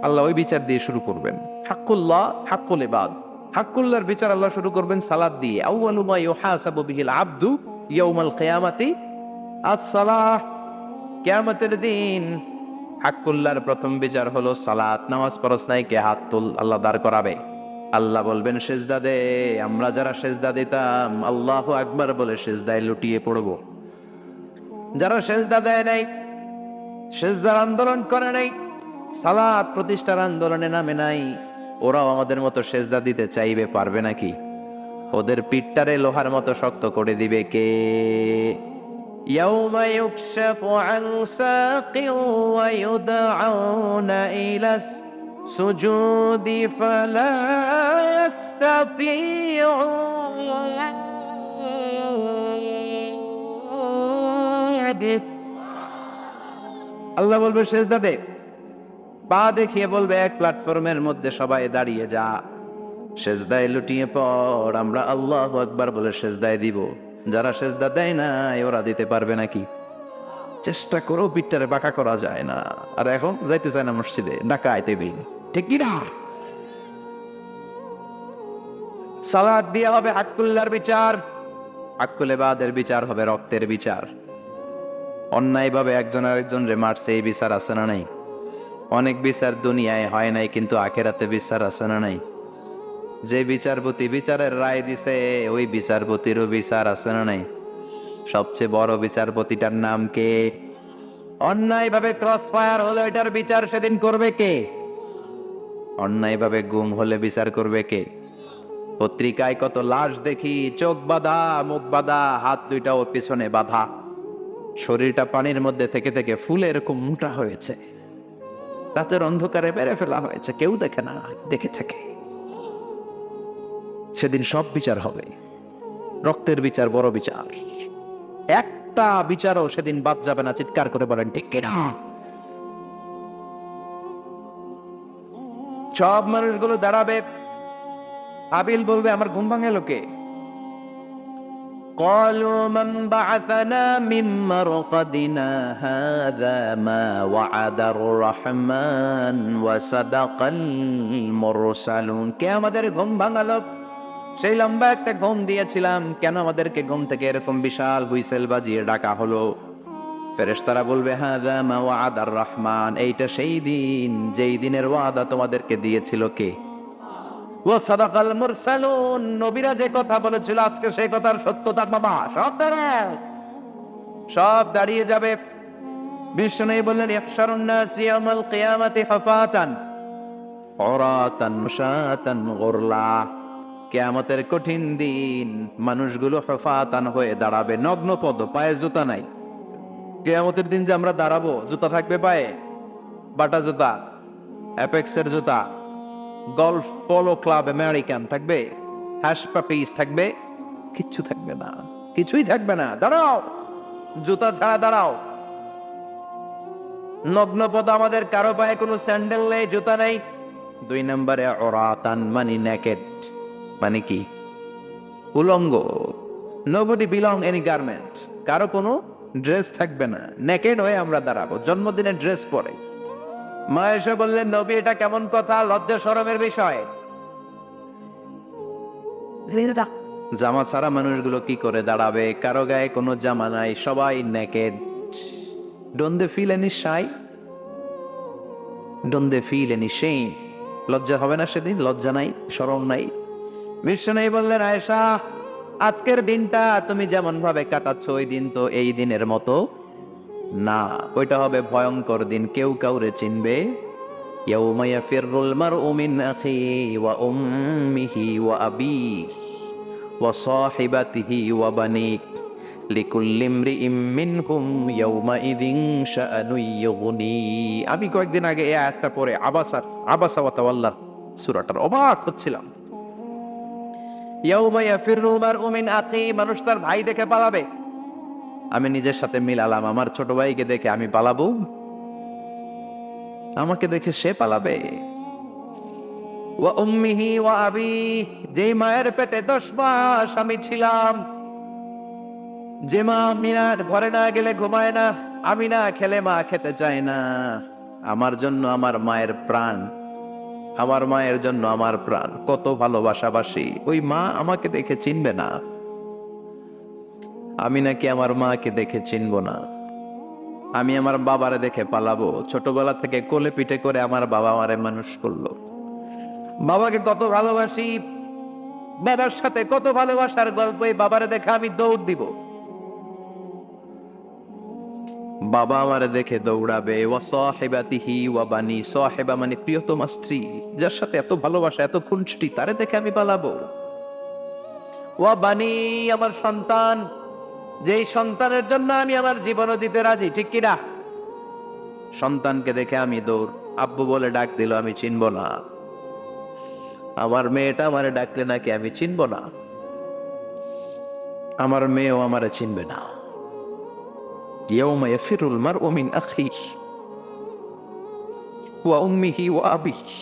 আল্লাহ ওই বিচার দিয়ে শুরু করবেন। হাক্কুল্লাহ হাক্কুল ইবাদ, হাক্কুল্লাহর বিচার আল্লাহ শুরু করবেন সালাত দিয়ে। আউয়ালু মা ইউহাসাবু বিহিল আবদু ইয়াউমাল কিয়ামাতি আস-সালাহ। কিয়ামতের দিন হাক্কুল্লাহর প্রথম বিচার হলো সালাত। নামাজ পড়স নাই, কে হাত তুল, আল্লাহ দাঁড় করাবে। আল্লাহ বলবেন সেজদা দে। আমরা যারা সেজদা দিতাম আল্লাহু আকবার বলে সেজদায় লুটিয়ে পড়ব। যারা সেজদা দেয় নাই, সেজদার আন্দোলন করে নাই, সালাত প্রতিষ্ঠার আন্দোলনে নামে নাই, ওরাও আমাদের মতো সেজদা দিতে চাইবে, পারবে নাকি? ওদের পিঠটারে লোহার মতো শক্ত করে দিবে কে? ইয়াউমা ইউকশাফু আন সাকিন ওয়া ইউদআউনা ইলাস সুজুদি ফালা ইস্তাতিউন। আল্লাহ বলবে সেজদা দে, পা দেখিয়ে বলবে এক প্ল্যাটফর্মের মধ্যে সবাই দাঁড়িয়ে যা, সেজদায় লুটিয়ে পড়। আমরা আল্লাহু আকবার বলে সেজদায় দিব। যারা সেজদা দেয় না ওরা দিতে পারবে নাকি? চেষ্টা করেও পিঠটারে বাঁকা করা যায় না। আর এখন যাইতে চায় না মসজিদে, ডাকা আইতে দিন, ঠিক কি না? সালাত দিয়ে হবে হাক্কুল্লাহর বিচার, হাক্কুল ইবাদের বিচার হবে রক্তের বিচার। অন্যায়ভাবে একজন আরেকজন রে মারছে, এই বিচার আছে না নাই? অনেক বিচার দুনিয়ায় হয় নাই, কিন্তু আখেরাতে বিচার আছে না নাই? যে বিচারপতি বিচারের রায় দিছে ওই বিচারপতিরও বিচার আছে না নাই? সবচেয়ে বড় বিচারপতিটার নাম কে? অন্যায়ভাবে ক্রস ফায়ার হলে এটার বিচার সেদিন করবে কে? অন্যায়ভাবে গুম হলে বিচার করবে কে? পত্রিকায় কত লাশ দেখি, চোখ বাঁধা, মুখ বাঁধা, হাত দুইটা ওর পিছনে বাঁধা, শরীরটা পানির মধ্যে থেকে থেকে ফুলে এরকম মোটা হয়েছে, রাতের অন্ধকারে বেড়ে ফেলা হয়েছে, কেউ দেখে না, দেখেছে কে? সেদিন সব বিচার হবে, রক্তের বিচার বড় বিচার। একটা বিচারও সেদিন বাদ যাবে না, চিৎকার করে বলেন ঠিক কিনা? সব মানুষগুলো দাঁড়াবে। হাবিল বলবে আমার ঘুম ভাঙে লোকে। قالوا من بعثنا من مرقدنا هذا ما وعد الرحمن وصدق المرسلون। কে আমাদের ঘুম ভাঙালো? সেই লম্বা একটা ঘুম দিয়েছিলাম, কেন আমাদেরকে ঘুম থেকে এরকম বিশাল হুইসেল বাজিয়ে ডাকা হলো? ফেরেশতারা বলবে হাযা মা ওয়াদার রহমান, এইটা সেই দিন যেই দিনের ওয়াদা তোমাদেরকে দিয়েছিল কে? ওয়া সাদাকাল মুরসালুন, নবীরা যে কথা বলেছিল আজকে সেই কথার সত্যতা বাবা সব সব দাঁড়িয়ে যাবে। বিষ্ণু বললেন ইহশারুন নাস ইয়াউমাল কিয়ামাতি হাফাতান উরাতান মুশাতান গুরলা। কিয়ামতের কঠিন দিন মানুষগুলো হুফাতান হয়ে দাঁড়াবে, নগ্ন পদ, পায়ে জুতা নাই। কিয়ামতের দিন যে আমরা দাঁড়াবো, জুতা থাকবে পায়ে? বাটা জুতা, অ্যাপেক্সের জুতা, গলফ পোলো ক্লাব আমেরিকান থাকবে, হ্যাশ পাপিস থাকবে? কিচ্ছু থাকবে না, কিছুই থাকবে না। দাঁড়াও, জুতা ছাড়া দাঁড়াও। নগ্ন পদ, আমাদের কারো পায়ে কোনো স্যান্ডেল নেই, জুতা নেই। 2 নম্বরে উরাতান মানে নেকেড, মানে কি? উলঙ্গ। নোবডি বিলং এনি গার্মেন্ট, কারো কোনো ড্রেস থাকবে না, নেকেড হয়ে আমরা দাঁড়াবো, জন্মদিনের ড্রেস পরে। মা এসে বললেন নবী এটা কেমন কথা, লজ্জা শরমের বিষয়। জামা ছাড়া মানুষগুলো কি করে দাঁড়াবে? কারো গায়ে কোনো জামা নাই, সবাই naked. Don't they feel any shy? Don't they feel any shame? লজ্জা হবে না সেদিন? লজ্জা নাই, শরম নাই? বিষ্ণু বললেন আয়েশা আজকের দিনটা তুমি যেমন ভাবে কাটাচ্ছ ওই দিন তো এই দিনের মতো না, ওইটা হবে ভয়ঙ্কর দিন, কেউ কাউরে চিনবে। ইয়াউমা ইয়াফিরুল মারউ মিন আখিহি ওয়া উম্মিহি ওয়া আবিহি ওয়া সাহিবাতিহি ওয়া বানিহি লিকুল্লি ইমরিইম মিনহুম ইয়াউমাইযিন শাআনুন ইউগনি। আমি কয়েকদিন আগে এই আয়াতটা পড়ে আবাসা ওয়া তাওয়াল্লা সূরাটার অবাক হচ্ছিলাম। ইয়াউমা ইয়াফিরুল মারউ মিন আখিহি, মানুষ তার ভাই দেখে পালাবে। আমি নিজের সাথে মিলালাম, আমার ছোট ভাইকে দেখে আমি পালাবো? আমাকে দেখে সে পালাবে? ওয়া উম্মিহি ওয়া আবিহি, যে মায়ের পেটে 10 মাস আমি ছিলাম, যে মা আমি না ঘরে না গেলে ঘুমায় না, আমি না খেলে মা খেতে চায় না, আমার জন্য আমার মায়ের প্রাণ, আমার মায়ের জন্য আমার প্রাণ, কত ভালোবাসাবাসি। ওই মা আমাকে দেখে চিনবে না, আমি নাকি আমার মাকে দেখে চিনব না। আমি আমার বাবারে দেখে পালাবো। ছোটবেলা থেকে কোলে পিঠে করে আমার বাবা আমারে মানুষ করলো। বাবাকে কত ভালোবাসি, বাবার সাথে কত ভালোবাসার গল্প, এই বাবারে দেখে আমি দৌড় দিব। বাবা আমারে দেখে দৌড়াবে। ওয়া সাহিবাতিহি ওয়া বানি, সাহিবা মানে প্রিয়তমা স্ত্রী, যার সাথে এত ভালোবাসা এত খুনসুটি, তারে দেখে আমি পালাবো। ওয়া বানি, আমার সন্তান, যেই সন্তানের জন্য আমি আমার জীবনও দিতে রাজি, ঠিক কিনা? সন্তানকে দেখে আমি দৌড়। আব্বু বলে ডাক দিল, আমি চিনব না। আমার মেয়েটা আমারে ডাকলে নাকি আমি চিনব না, আমার মেয়েও আমারে চিনবে না। ইয়াউমা ইয়াফিরুল মারউ মিন আখিহি ওয়া উম্মিহি ওয়া আবিহি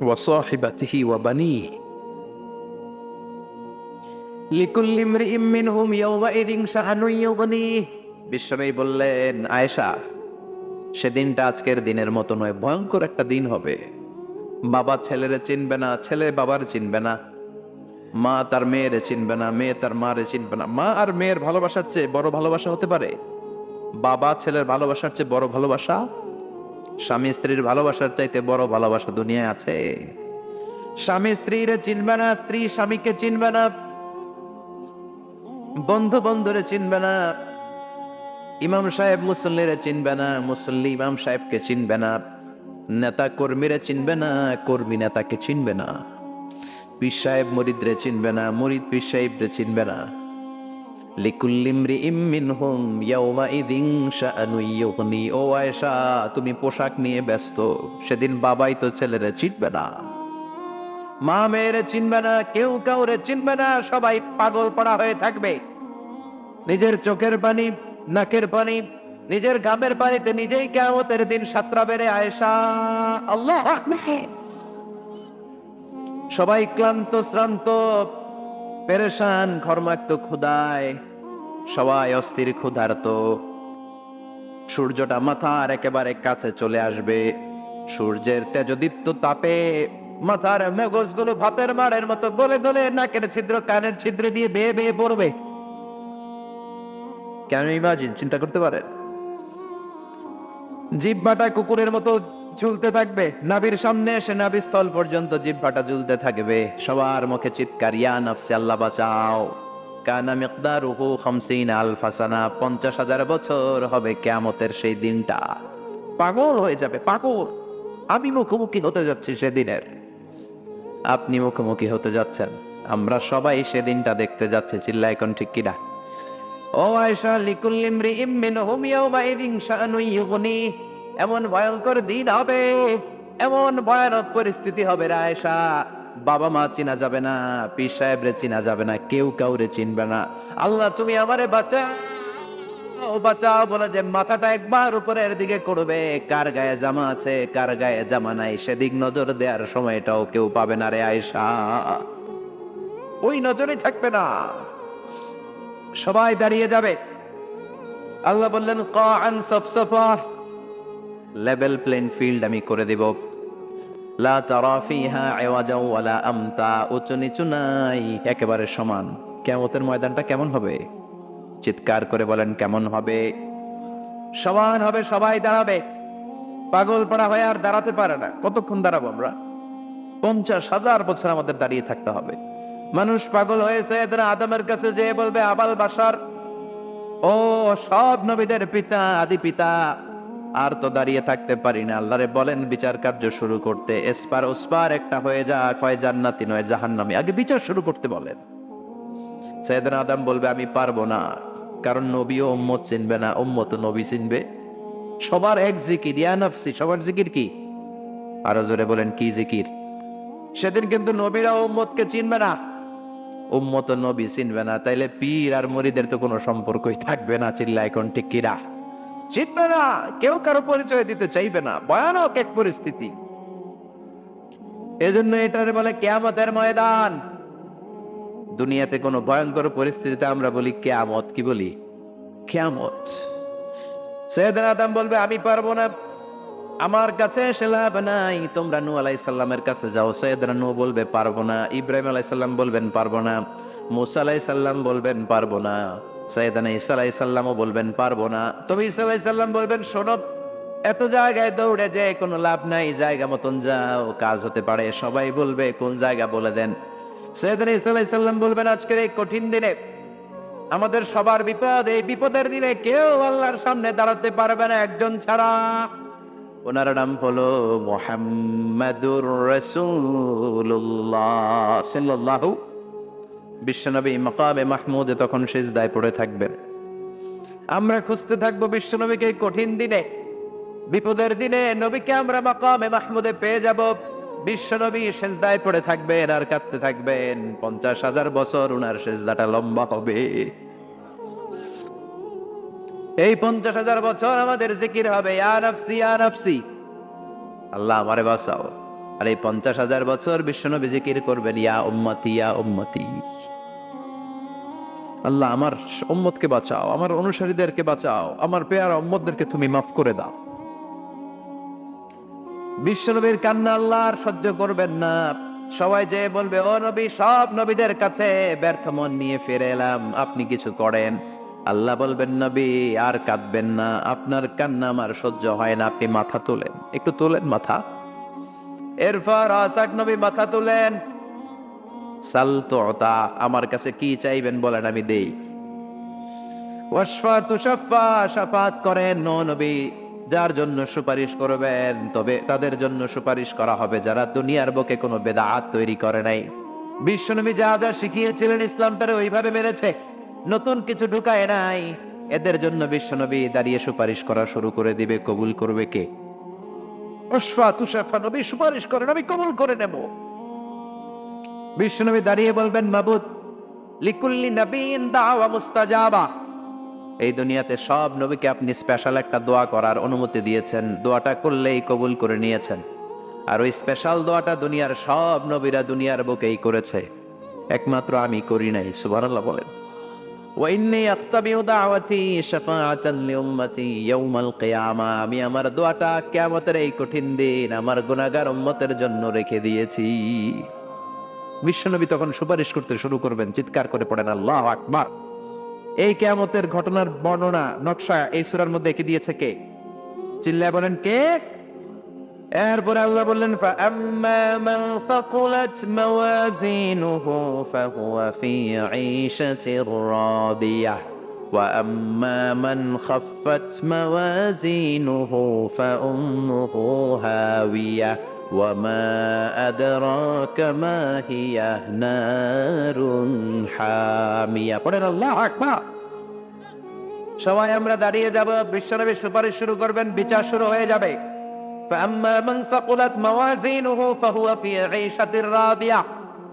ওয়া সাহিবাতিহি ওয়া বানিহি লিকুল্লি ইমরিইম মিনহুম ইয়াওমাইযিন শাআনুন ইউগনিহি। বিশ্বনবী বললেন, আয়েশা, সেদিনটা আজকের দিনের মতো নয়, ভয়ঙ্কর একটা দিন হবে। বাবা ছেলেরে চিনবে না, ছেলে বাবার চিনবে না, মা তার মেয়েরে চিনবে না, মেয়ে তার মারে চিনবে না। মা আর মেয়ের ভালোবাসার চেয়ে বড় ভালোবাসা হতে পারে? বাবা ছেলের ভালোবাসার চেয়ে বড় ভালোবাসা? স্বামী স্ত্রীর ভালোবাসার চাইতে বড় ভালোবাসা দুনিয়ায় আছে? স্বামী স্ত্রীরে চিনবে না, স্ত্রী স্বামীকে চিনবে না, বন্ধু বন্ধুরে চিনবে না, ইমাম সাহেব মুসল্লিরে চিনবে না, মুসল্লি ইমাম সাহেবকে চিনবে না, নেতা কর্মীরে চিনবে না, কর্মী নেতাকে চিনবে না, পীর সাহেব মুরিদরে চিনবে না, মুরিদ পীর সাহেবরে চিনবে না। লিকুল্লি ইমরিইম মিনহুম ইয়াওমাইযিন শাআনুন ইউগনি। ও আয়েশা, তুমি পোশাক নিয়ে ব্যস্ত, সেদিন বাবাই তো ছেলেরে চিনবে না, মা মেয়েরে চিনবে না, কেউ কাউরে চিনবে না, সবাই পাগল পড়া হয়ে থাকবে। নিজের চোখের পানি, নাকের পানি, নিজের ঘামের পানিতে নিজেই কিয়ামতের দিন সাতরা বেড়ে। আয়েশা, আল্লাহু আকবার। সবাই ক্লান্ত শ্রান্ত, পেরেশান, ঘর্মাক্ত ক্ষুধায়, সবাই অস্থির ক্ষুধার্ত। সূর্যটা মাথার একেবারে কাছে চলে আসবে। সূর্যের তেজদীপ্ত তাপে মাথার মেগজগুলো ভাতের মাড়ের মতো গলে গলে নাকের ছিদ্র কানের ছিদ্র দিয়ে বেয়ে বেয়ে পড়বে। কেন ইমাজিন, চিন্তা করতে পারেন? জিহ্বাটা কুকুরের মতো ঝুলতে থাকবে, নাভির সামনে এসে নাভিস্থল পর্যন্ত জিহ্বাটা ঝুলতে থাকবে। সবার মুখে চিৎকার, ইয়া নাফসি, আল্লাহ বাঁচাও। কানা মিকদারুহু 50 আলফা সানা, 50,000 বছর হবে কিয়ামতের সেই দিনটা। পাগল হয়ে যাবে, পাগল। আমি মুখোমুখি হতে যাচ্ছি সেদিনের, আপনি মুখোমুখি হতে যাচ্ছেন, আমরা সবাই সেদিনটা দেখতে যাচ্ছি। চিল্লায় কোন ঠিক কিনা? ও আয়েশা, লিকুল্লি ইমরিইম মিনহুম ইয়াওমাইযিন শাআনুন ইউগনি। এমন ভয়ঙ্কর দিন হবে, এমন ভয়ানক পরিস্থিতি হবে রে আয়েশা, বাবা মা চিনা যাবে না, পীর সাহেবরে চিনা যাবে না, কেউ কাউরে চিনবে না। আল্লাহ তুমি আমারে বাঁচাও, বাঁচাও বলে যে মাথাটা একবার উপরের দিকে করবে, কার গায়ে জামা আছে কার গায়ে জামা নাই সেদিক নজর দেওয়ার সময়টাও কেউ পাবে না রে আয়েশা। ওই নজরই থাকবে না, সবাই দাঁড়িয়ে যাবে। আল্লাহ বললেন, কাআন সাফসাফা, লেভেল প্লেন ফিল্ড আমি করে দেব। লা তারা ফিহা ইওয়াজা ওয়ালা আমতা, উঁচু নিচু নাই, একেবারে সমান। কিয়ামতের ময়দানটা কেমন হবে? চিৎকার করে বলেন, কেমন হবে? সমান হবে, সবাই দাঁড়াবে। পাগল পড়া হয়ে আর দাঁড়াতে পারে না। কতক্ষণ দাঁড়াবো আমরা? 50,000 বছর আমাদের দাঁড়িয়ে থাকতে হবে। মানুষ পাগল হয়েছে, এদের আদমের কাছে যেয়ে বলবে, আবাল বাশার, ও সব নবীদের পিতা, আদি পিতা, আর তো দাঁড়িয়ে থাকতে পারি না। আল্লাহরে বলেন বিচার কার্য শুরু করতে। এসপার ওসপার একটা হয়ে যায়, হয় জান্নাতি নয় জাহান্নামী, আগে বিচার শুরু করতে বলেন। সাইয়েদনা আদম বলবে, আমি পারবো না, কারণ নবীও উম্মত চিনবে না, উম্মত নবী চিনবে। সবার এক জিকির, ইয়া নাফসি, সবার জিকির কি? আরো জোরে বলেন, কি জিকির? সেদিন কিন্তু নবীরা উম্মতকে চিনবে না, উম্মত নবী চিনবে না, তাইলে পীর আর মুরিদের তো কোনো সম্পর্কই থাকবে না। চিল্লা এখন ঠিক কিরা? চিনবে না, কেউ কারো পরিচয় দিতে চাইবে না। ভয়ানক এক পরিস্থিতি। এজন্য এটারে বলে কিয়ামতের ময়দান। দুনিয়াতে কোনো ভয়ঙ্কর পরিস্থিতিতে আমরা বলি কিয়ামত, কি বলি? কিয়ামত। সাইয়েদনা আদম বলবে আমি পারবো না, আমার কাছে এসে লাভ নাই, তোমরা নূহ আলাইহিস সালামের কাছে যাও। সাইয়েদনা নূহ বলবে পারবো না, ইব্রাহিম আলাইহিস সালাম বলবেন পারবো না, মূসা আলাইহিস সালাম বলবেন পারবো না, সাইয়েদনা ঈসা আলাইহিস সালামও বলবেন পারবো না। তবে ঈসা আলাইহিস সালাম বলবেন শোনো, এত জায়গায় দৌড়ে যে কোনো লাভ নাই, জায়গা মতন যাও, কাজ হতে পারে। সবাই বলবে কোন জায়গা বলে দেন। সাইয়েদনা ঈসা আলাইহিস সালাম বলবেন আজকের এই কঠিন দিনে আমাদের সবার বিপদ, এই বিপদের দিনে কেউ আল্লাহর সামনে দাঁড়াতে পারবে না একজন ছাড়া। ওনার নাম হলো মুহাম্মাদুর রাসূলুল্লাহ সাল্লাল্লাহু। বিশ্বনবী মাকামে মাহমুদে তখন সিজদায় পড়ে থাকবেন। আমরা খুঁজতে থাকবো বিশ্বনবীকে এই কঠিন দিনে, বিপদের দিনে নবীকে আমরা মাকামে মাহমুদে পেয়ে যাব। বিশ্বনবী সিজদায় পড়ে থাকবেন আর কাঁদতে থাকবেন। 50,000 বছর উনার সিজদাটা লম্বা হবে। এই 50,000 বছর আমাদের জিকির হবে ইয়া নাফসি ইয়া নাফসি, আল্লাহ আমারে বাঁচাও। আর এই 50,000 বছর বিশ্বনবী জিকির করবেন ইয়া উম্মতি ইয়া উম্মতি, আল্লাহ আমার উম্মতকে বাঁচাও, আমার অনুসারীদেরকে বাঁচাও, আমার পেয়ারা উম্মতদেরকে তুমি মাফ করে দাও। বিশ্বনবীর কান্না আল্লাহ আর সহ্য করবেন না। সবাই যে বলবে ও নবী, সব নবীদের কাছে ব্যর্থ মন নিয়ে ফিরে এলাম, আপনি কিছু করেন। আল্লাহ বলবেন নবী আর কাঁদবেন না, আপনার কান্না আমার সহ্য হয় না, আপনি মাথা তোলেন, একটু তোলেন মাথা। এরপর আসাক নবী মাথা তুলেন। সাল তুতা, আমার কাছে কি চাইবেন বলেন আমি দেই। ওয়াশফা তুশাফা, শাফাত করেন নো নবী, যার জন্য সুপারিশ করবেন তবে তাদের জন্য সুপারিশ করা হবে যারা দুনিয়ার বুকে কোনো বেদাত তৈরি করে নাই। বিশ্বনবী যা যা শিখিয়েছিলেন ইসলামটারে ওইভাবে মেনেছে, নতুন কিছু ঢুকায় নাই। এদের জন্য বিশ্বনবী দাঁড়িয়ে সুপারিশ করা শুরু করে দিবে। কবুল করবে কে? ওয়াশফা তুশাফা, নবী সুপারিশ করেন, আমি কবুল করে নেব। বিশ্বনবী দাঁড়িয়ে বলবেন মাবুদ লিকুল্লি নবিয়্যিন দাওয়া মুস্তাজাবা, এই দুনিয়াতে সব নবীকে আপনি স্পেশাল একটা দোয়া করার অনুমতি দিয়েছেন, দোয়াটা করলেই কবুল করে নিয়েছেন। আর ওই স্পেশাল দোয়াটা দুনিয়ার সব নবীরা দুনিয়ার বুকেই করেছে, একমাত্র আমি করি নাই। সুবহানাল্লাহ বলেন। ওয়া ইন্নী আখতাবিউ দাওয়াতি শাফাআতান লিউম্মতি ইয়াউমাল কিয়ামা, আমি আমার দোয়াটা কিয়ামতের এই কঠিন দিন আমার গুনাহগার উম্মতের জন্য রেখে দিয়েছি। বিশ্বনবী তখন সুপারিশ করতে শুরু করবেন, চিৎকার করে পড়েন আল্লাহু আকবার। এই কিয়ামতের ঘটনার বর্ণনা নকশা এই সূরার মধ্যে এঁকে দিয়েছে কে? চিল্লায় বলেন কে? এরপরে আল্লাহ বললেন ফাআম্মা মান সাকুলাত মাওয়াজিনুহু ফাহুয়া ফি ঈশাতির রাদিয়াহ ওয়া আম্মা মান খাফফাত মাওয়াজিনুহু ফাউম্মুহু হাওিয়াহ ওয়া মা আদরাকা মা হিয়া নারুন হামিয়া। পড়েন আল্লাহু আকবার। সবাই আমরা দাঁড়িয়ে যাব, বিশ্বনবী সুপারিশ শুরু করবেন, বিচার শুরু হয়ে যাবে। فأما من ثقلت موازينه فهو في عيشة راضية,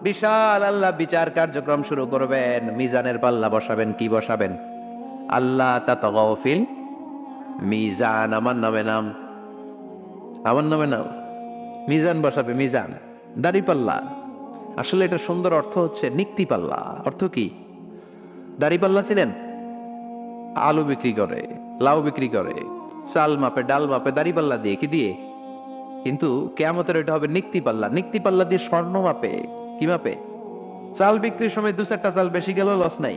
বিশাল আল্লাহ বিচার কার্যক্রম শুরু করবেন। মিজানের পাল্লা বসাবেন, কি বসাবেন? আল্লাহ তাতাগাউ ফিল মিজান, আমার নামে নাম, আমার নামে নাম, মিজান বসাবে, মিজান দাড়ি পাল্লা। আসলে এটা সুন্দর অর্থ হচ্ছে নিক্তি পাল্লা। অর্থ কি? দাড়ি পাল্লা চিনেন? আলু বিক্রি করে, লাউ বিক্রি করে, চাল মাপে, ডাল মাপে, দাড়ি পাল্লা দিয়ে, কি দিয়ে? কিন্তু কিয়ামতের এটা হবে নিক্তি পাল্লা। নিক্তি পাল্লা দিয়ে স্বর্ণ মাপে। কি মাপে? চাল বিক্রির সময় 2-4টা চাল বেশি গেল লস নাই,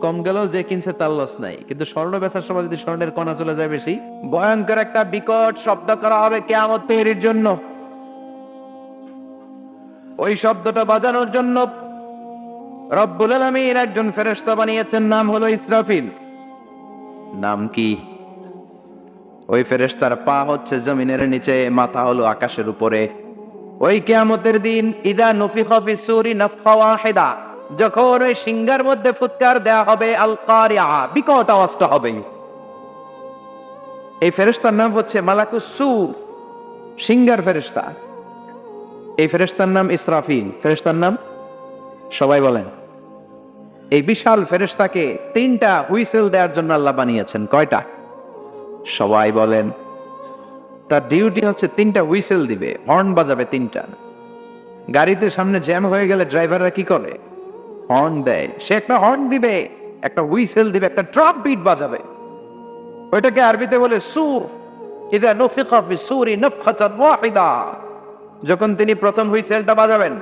কম গেল যে কিনছে তার লস নাই। কিন্তু স্বর্ণ বেচার সময় যদি স্বর্ণের কণা চলে যায় বেশি, ভয়ঙ্কর একটা বিকট শব্দ করা হবে কিয়ামত তৈরির জন্য। ওই শব্দটা বাজানোর জন্য রব্বুল আলামিন একজন ফেরেশতা বানিয়েছেন, নাম হলো ইসরাফিল। নাম কি? ওই ফেরেশতার পা হচ্ছে জমিনের নিচে, মাথা হলো আকাশের উপরে। ওই কিয়ামতের দিন ইদা নুফিখা ফিস সূরি নাফখা ওয়াহিদা, যখন ওই সিংহার মধ্যে ফুৎকার দেয়া হবে, আল কারিআ, বিকট আওয়াজটা হবে। এই ফেরেশতার নাম হচ্ছে মালাকুস সূর, সিংহার ফেরেশতা। এই ফেরেশতার নাম ইসরাফিল। ফেরেশতার নাম সবাই বলেন। এই বিশাল ফেরেশতাকে 3টা হুইসেল দেওয়ার জন্য আল্লাহ বানিয়েছেন। কয়টা? সবাই বলেন। তার ডিউটি হচ্ছে 3টা হুইসেল দিবে, হর্ন বাজাবে 3টা। গাড়িতে সামনে জ্যাম হয়ে গেলে ড্রাইভাররা কি করে? হর্ন দেয়। সে একটা হর্ন দিবে, একটা হুইসেল দিবে, একটা ট্রাম্প বিট বাজাবে। ওইটাকে আরবিতে বলে সুর। ইযা নুফিখা ফিস সূরি নাফখাতান ওয়াহিদা, যখন তিনি প্রথম হুইসেলটা বাজাবেন,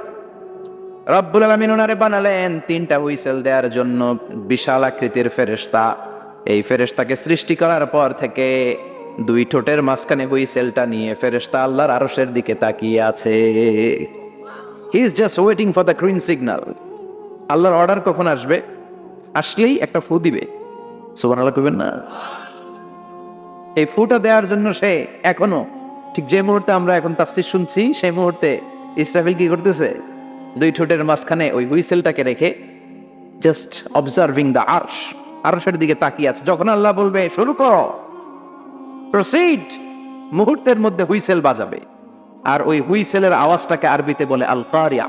রব্বুল আলামিন ওনারে বানালেন তিনটা হুইসেল দেওয়ার জন্য বিশাল আকৃতির ফেরেশতা। এই ফেরেশতাকে সৃষ্টি করার পর থেকে দুই ঠোঁটের মাঝখানে হুইসেলটা নিয়ে ফেরেশতা আল্লাহর আরশের দিকে তাকিয়ে আছে। He is just waiting for the green signal. আল্লাহর অর্ডার কখন আসবে, আসলেই একটা ফু দিবে। সুবহানাল্লাহ কইবেন না? এই ফুটা দেওয়ার জন্য সে এখনো, ঠিক যে মুহূর্তে আমরা এখন তাফসীর শুনছি, সেই মুহূর্তে ইসরাফিল কি করতেছে? দুই ঠোঁটের মাঝখানে ওই হুইসেলটাকে রেখে জাস্ট অবজার্ভিং দ্য আরশ, আরশের দিকে তাকিয়ে আছে। যখন আল্লাহ বলবে শুরু করো, প্রসিড, মুহূর্তের মধ্যে হুইসেল বাজাবে। আর ওই হুইসেলের আওয়াজটাকে আরবিতে বলে আল কারিয়া।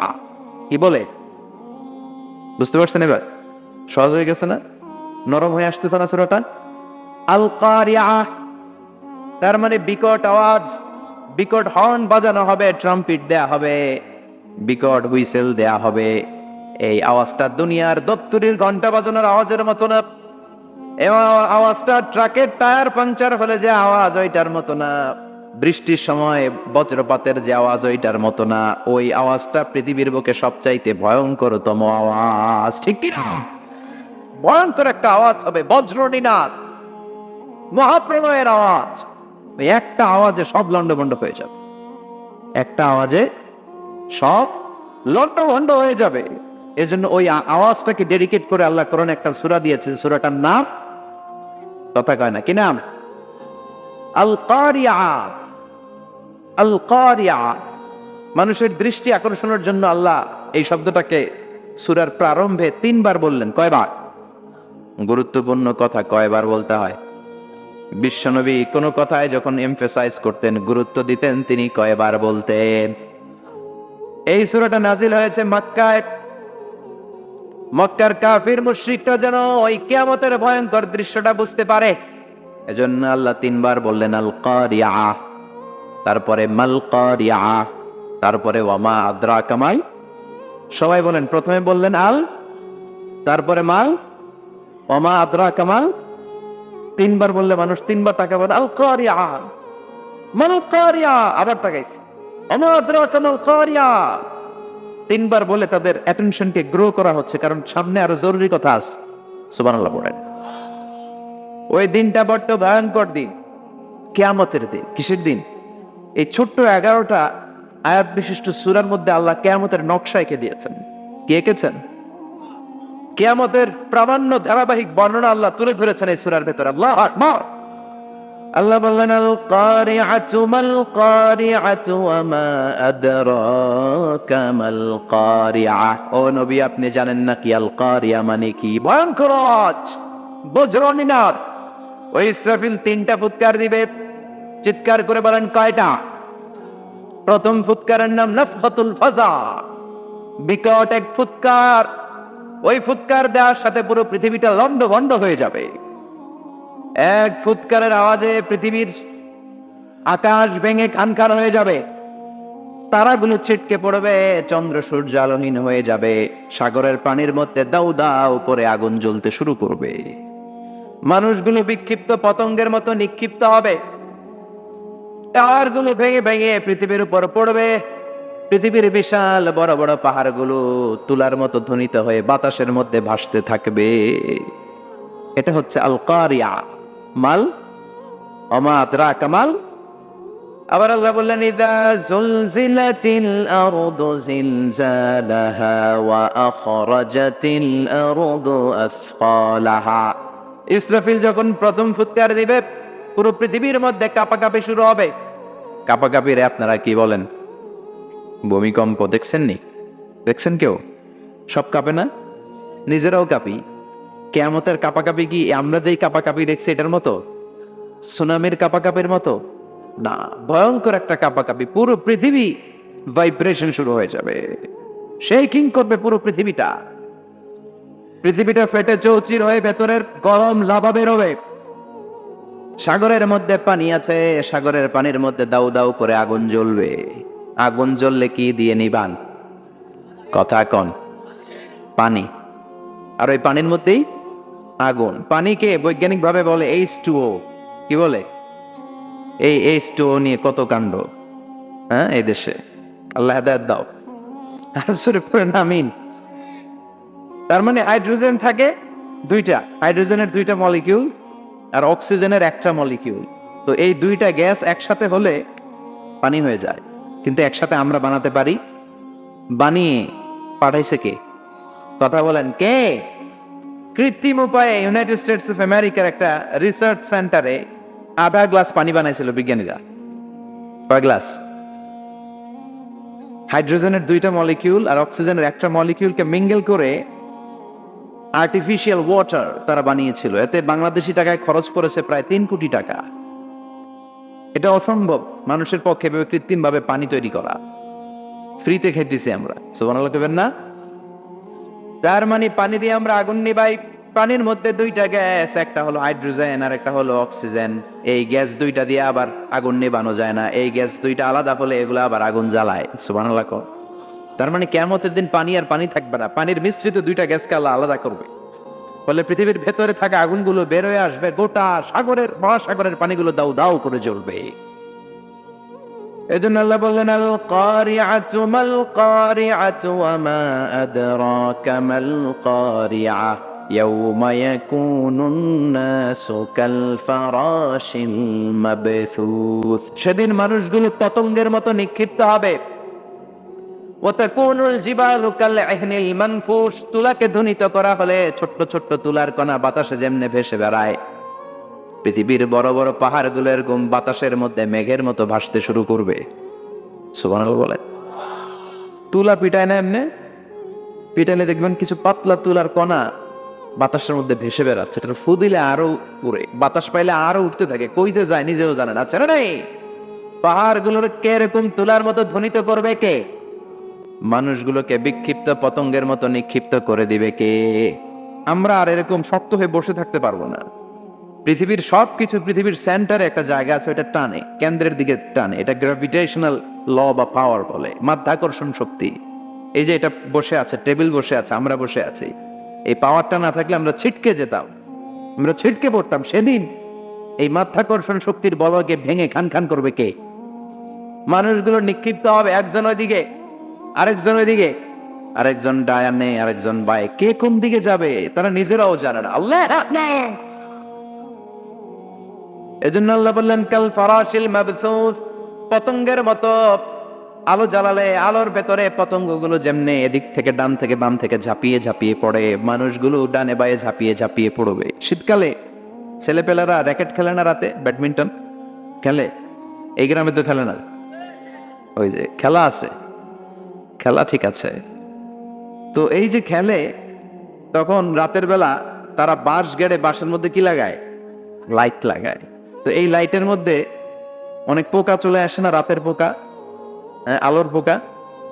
কি বলে? বুঝতে পারছেন এবার? সহজ হয়ে গেছে না? নরম হয়ে আসতেছে না সূরাটা? আল কারিয়া তার মানে বিকট আওয়াজ, বিকট হর্ন বাজানো হবে, ট্রাম্পিট দেয়া হবে, বিকট হুইসেল দেয়া হবে। এই আওয়াজটা দুনিয়ার দপ্তরির ঘন্টা বাজানোর আওয়াজের মতো না। এই আওয়াজটা ট্রাকের টায়ার পাংচার হলে যে আওয়াজ, ওইটার মতো না। বৃষ্টির সময় বজ্রপাতের যে আওয়াজ, ওইটার মতো না। ওই আওয়াজটা পৃথিবীর বুকে সবচাইতে ভয়ঙ্করতম আওয়াজ, ঠিক কি না? ভয়ঙ্কর একটা আওয়াজ হবে, বজ্রনিনাদ, মহাপ্রলয়ের আওয়াজ। ওই একটা আওয়াজে সব লন্ডভন্ড হয়ে যাবে, একটা আওয়াজে সব লন্ডভন্ড হয়ে যাবে। এজন্য ওই আওয়াজটাকে ডেডিকেট করে আল্লাহ কোরআনে একটা সূরা দিয়েছে। সূরাটার নাম, কথা কয় না, কি নাম? আল কারিয়া। আল কারিয়া, মানুষের দৃষ্টি আকর্ষণের জন্য আল্লাহ এই শব্দটাকে সূরার প্রারম্ভে 3 বার বললেন। কয়বার? গুরুত্বপূর্ণ কথা কয়বার বলতে হয়? বিশ্বনবী কোন কথায় যখন এমফেসাইজ করতেন, গুরুত্ব দিতেন, তিনি কয়বার বলতেন? এই সূরাটা নাজিল হয়েছে মক্কায়। মক্কার কাফির মুশরিকরা যেন ওই কিয়ামতের ভয়ঙ্কর দৃশ্যটা বুঝতে পারে, এজন্য আল্লাহ 3 বার বললেন আল কারিয়া, তারপরে মাল কারিয়া, তারপরে ওয়ামা আদরাকা মাল। সবাই বলেন, প্রথমে বললেন আল, তারপরে মাল, ওয়ামা আদরাকা মাল। 3 বার বললে মানুষ 3 বার তাকে বলে আল কারিয়া, মাল কারিয়া, আবার তাকাইছে ওয়ামা আদরাকা মাল কারিয়া। 3 বার বলে তাদের অ্যাটেনশনকে গ্রো করা হচ্ছে, কারণ সামনে আরো জরুরি কথা আছে। সুবহানাল্লাহ পড়েন। ওই দিনটা বড্ড ভয়ঙ্কর দিন, কিয়ামতের দিন। কিসের দিন? এই ছোট্ট 11টা আয়াত বিশিষ্ট সূরার মধ্যে আল্লাহ কিয়ামতের নকশা এঁকে দিয়েছেন। কি এঁকেছেন? কিয়ামতের প্রামাণ্য ধারাবাহিক বর্ণনা আল্লাহ তুলে ধরেছেন এই সূরার ভেতরে। আল্লাহু আকবার। আল্লাহ বললেন আল কারিআতু মাল কারিআতু ওয়া মা আদরাকা মাল কারিআ। ও নবী, আপনি জানেন না কি আল কারিয়া মানে কি? ভয়ঙ্কর আওয়াজ, বজ্রনিনাদ। ওই ইসরাফিল 3টা ফুৎকার দিবে। চিৎকার করে বলেন কয়টা? প্রথম ফুৎকারের নাম নাফখাতুল ফাজা, বিকট এক ফুৎকার। ওই ফুৎকার দেওয়ার সাথে পুরো পৃথিবীটা লন্ডভন্ড হয়ে যাবে। এক ফুৎকারের আওয়াজে পৃথিবীর আকাশ ভেঙে খানখান হয়ে যাবে, তারাগুলো ছিটকে পড়বে, চন্দ্র সূর্য আলোহীন হয়ে যাবে, সাগরের পানির মধ্যে দাউ দাউ করে আগুন জ্বলতে শুরু করবে, মানুষগুলো বিক্ষিপ্ত পতঙ্গের মতো নিক্ষিপ্ত হবে, টাওয়ারগুলো ভেঙে ভেঙে পৃথিবীর উপর পড়বে, পৃথিবীর বিশাল বড় বড় পাহাড়গুলো তুলার মতো ধ্বনিত হয়ে বাতাসের মধ্যে ভাসতে থাকবে। এটা হচ্ছে আল কারিয়া। মাল, ওমা আদরাকা মাল। আবার আল্লাহ বললেন ইযা যুলজিলাতিল আরদু জিলজালাহা ওয়া আখরাজাতিল আরদু আসফালাহা। ইসরাফিল যখন প্রথম ফুৎকার দিবে, পুরো পৃথিবীর মধ্যে কাঁপাকাঁপি শুরু হবে। কাঁপাকাঁপিরে আপনারা কি বলেন? ভূমিকম্প দেখছেন নি? দেখছেন কেউ? সব কাঁপে না? নিজেরাও কাঁপি। কিয়ামতের কাঁপাকাঁপি কি আমরা যেই কাঁপাকাঁপি দেখছি এটার মতো? সুনামির কাঁপাকাঁপির মতো না, ভয়ঙ্কর একটা কাঁপাকাঁপি। পুরো পৃথিবী ভাইব্রেশন শুরু হয়ে যাবে, শেকিং করবে পুরো পৃথিবীটা। পৃথিবীটা ফেটে চৌচির হয়ে ভেতরের গরম লাভা বের হবে। সাগরের মধ্যে পানি আছে, সাগরের পানির মধ্যে দাউ দাউ করে আগুন জ্বলবে। আগুন জ্বললে কি দিয়ে নিবান? কথা কন। পানি। আর ওই পানির মধ্যেই আগুন। পানিকে বৈজ্ঞানিক ভাবে বলে H2O। কি বলে? এই H2O নিয়ে কত কাণ্ড, হ্যাঁ, এই দেশে। আল্লাহ হেদায়েত দাও। আসলে পড়েন আমিন। তার মানে হাইড্রোজেন থাকে দুইটা, হাইড্রোজেনের দুইটা মলিকিউল আর অক্সিজেনের একটা মলিকিউল। তো এই দুইটা গ্যাস একসাথে হলে পানি হয়ে যায়। কিন্তু একসাথে আমরা বানাতে পারি? বানিয়ে পাঠাইছে কে? কথা বলেন কে? কৃত্রিম উপায়ে ইউনাইটেড স্টেটস অফ আমেরিকার একটা রিসার্চ সেন্টারে আধা গ্লাস পানি বানাইছিল বিজ্ঞানীরা। কয় গ্লাস? হাইড্রোজেনের দুইটা মলিকিউল আর অক্সিজেনের একটা মলিকিউলকে মিঙ্গেল করে আর্টিফিশিয়াল ওয়াটার তারা বানিয়েছিল। এতে বাংলাদেশি টাকায় খরচ করেছে প্রায় 3 কোটি টাকা। এটা অসম্ভব মানুষের পক্ষে এভাবে কৃত্রিম ভাবে পানি তৈরি করা। ফ্রিতে খেতেছি আমরা, সুবহানাল্লাহ কইবেন না? তার মানে পানি দিয়ে আমরা আগুন নিবাই। পানির মধ্যে দুইটা গ্যাস, একটা হলো হাইড্রোজেন আর একটা হলো অক্সিজেন। এই গ্যাস দুইটা দিয়ে আবার আগুন নেবানো যায় না। এই গ্যাস দুইটা আলাদা হলে এগুলো আবার আগুন জ্বালায়। সুবহানাল্লাহ কও। তার মানে কিয়ামতের দিন পানি আর পানি থাকবে না, পানির মিশ্রিত দুইটা গ্যাসকে আল্লাহ আলাদা করবে। ফলে পৃথিবীর ভেতরে থাকা আগুনগুলো বের হয়ে আসবে, গোটা সাগরের মহাসাগরের পানিগুলো দাউ দাউ করে জ্বলবে। এজন্য আল্লাহ বললেন আল কারিআতু মাল কারিআতু ওয়া মা আদরাকা মাল কারিআ ইয়াউমা ইয়াকুনুন নাসু কাল ফারাশিল মাবথুস। সেদিন মানুষগুলো পতঙ্গের মতো নিক্ষিপ্ত হবে। ওয়া তাকুনুল জিবালু কাল ইহনিল মানফুশ। তুলাকে ধ্বনিত করা হলে ছোট্ট ছোট্ট তুলার কণা বাতাসে যেমনে ভেসে বেড়ায়, পৃথিবীর বড় বড় পাহাড়গুলো এরকম বাতাসের মধ্যে মেঘের মতো ভাসতে শুরু করবে। সুবহানাল্লাহ বলেন। তুলা পিটায় না এমনি, পিটাইলে দেখবেন কিছু পাতলা তুলার কণা বাতাসের মধ্যে ভেসে বেড়াচ্ছে। এটা ফু দিলে আরো উড়ে, বাতাস পাইলে আরো উঠতে থাকে, কই যে যায় নিজেও জানে না। আচ্ছা নেই, পাহাড়গুলোর কে এরকম তুলার মতো ধ্বনিত করবে কে? মানুষগুলোকে বিক্ষিপ্ত পতঙ্গের মতো নিক্ষিপ্ত করে দিবে কে? আমরা আর এরকম শক্ত হয়ে বসে থাকতে পারবো না। পৃথিবীর সবকিছু, পৃথিবীর সেন্টারে একটা জায়গা আছে, এটা টানে, কেন্দ্রের দিকে টানে। এটা গ্র্যাভিটেশনাল ল বা পাওয়ার বলে, মাধ্যাকর্ষণ শক্তি। এই যে এটা বসে আছে, টেবিল বসে আছে, আমরা বসে আছি, এই পাওয়ারটা না থাকলে আমরা ছিটকে যেতাম, আমরা ছিটকে পড়তাম। সেদিন এই মাধ্যাকর্ষণ শক্তির বলকে ভেঙে খান খান করবে কে? মানুষগুলো নিক্ষিপ্ত হবে, একজন ওইদিকে, আরেকজন ওইদিকে, আরেকজন ডায়ানে, আরেকজন বায়ে। কে কোন দিকে যাবে তারা নিজেরাও জানে না। আল্লাহ এজন্য আল্লাহ বললেন কাল ফারাশিল মাবসুস, পতঙ্গের মতো। আলো জ্বালালে আলোর ভেতরে পতঙ্গগুলো যেমনে এদিক থেকে ডান থেকে বাম থেকে ঝাঁপিয়ে ঝাঁপিয়ে পড়ে, মানুষগুলো ডানে বায়ে ঝাঁপিয়ে ঝাঁপিয়ে পড়বে। শীতকালে ছেলেপেলেরা র্যাকেট খেলে না, রাতে ব্যাডমিন্টন খেলে। এই গ্রামে তো খেলে না, ওই যে খেলা আছে, খেলা ঠিক আছে। তো এই যে খেলে, তখন রাতের বেলা তারা বাঁশ গেড়ে, বাঁশের মধ্যে কি লাগায়? লাইট লাগায়। তো এই লাইটের মধ্যে অনেক পোকা চলে আসে না, রাতের পোকা, আলোর পোকা।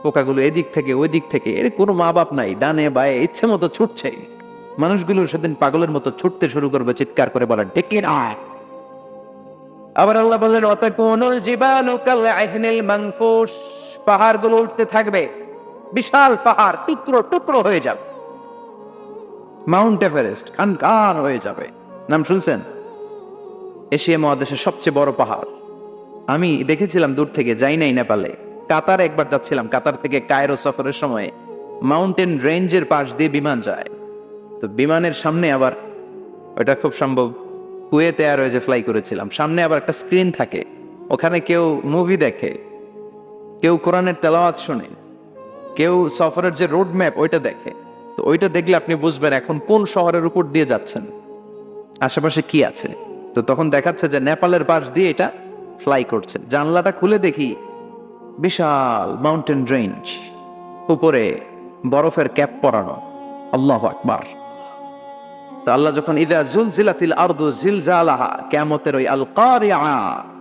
পোকাগুলো এদিক থেকে ওই দিক থেকে, এর কোনো মা বাপ নাই, ডানে বায়ে ইচ্ছে মতো ছুটছে। মানুষগুলো সেদিন পাগলের মতো ছুটতে শুরু করবে, চিৎকার করে বলে ডেকে না। আবার আল্লাহ বললেন ওয়াতাকুনুল জিবালু কাল ইহনিল মানফুশ, পাহাড়গুলো উঠতে থাকবে, বিশাল পাহাড় টুকরো টুকরো হয়ে যাবে। মাউন্ট এভারেস্ট খান খান হয়ে যাবে। নাম শুনছেন? এশিয়া মহাদেশের সবচেয়ে বড় পাহাড়। আমি দেখেছিলাম দূর থেকে, যাই নাই নেপালে। কাতার একবার যাচ্ছিলাম, কাতার থেকে কায়রো সফরের সময় মাউন্টেন রেঞ্জের পাশ দিয়ে বিমান যায়। তো বিমানের সামনে আবার, ওটা খুব সম্ভব কুয়েতে এয়ারওয়েজে ফ্লাই করেছিলাম, সামনে আবার একটা স্ক্রিন থাকে। ওখানে কেউ মুভি দেখে, কেউ কোরআনের তেলাওয়াত শোনে, কেউ সফরের যে রোড ম্যাপ ওইটা দেখে। তো ওইটা দেখলে আপনি বুঝবেন এখন কোন শহরের উপর দিয়ে যাচ্ছেন, আশেপাশে কি আছে। তো তখন দেখাচ্ছে যে নেপালের পাশ দিয়ে এটা ফ্লাই করছে। জানলাটা খুলে দেখি বিশাল মাউন্টেন রেঞ্জ, উপরে বরফের ক্যাপ পরানো। আল্লাহু আকবার। তো আল্লাহ যখন ইদা জুলজিলাতিল আরদু জিলজালাহা, কিয়ামতের ওই আল কারিআ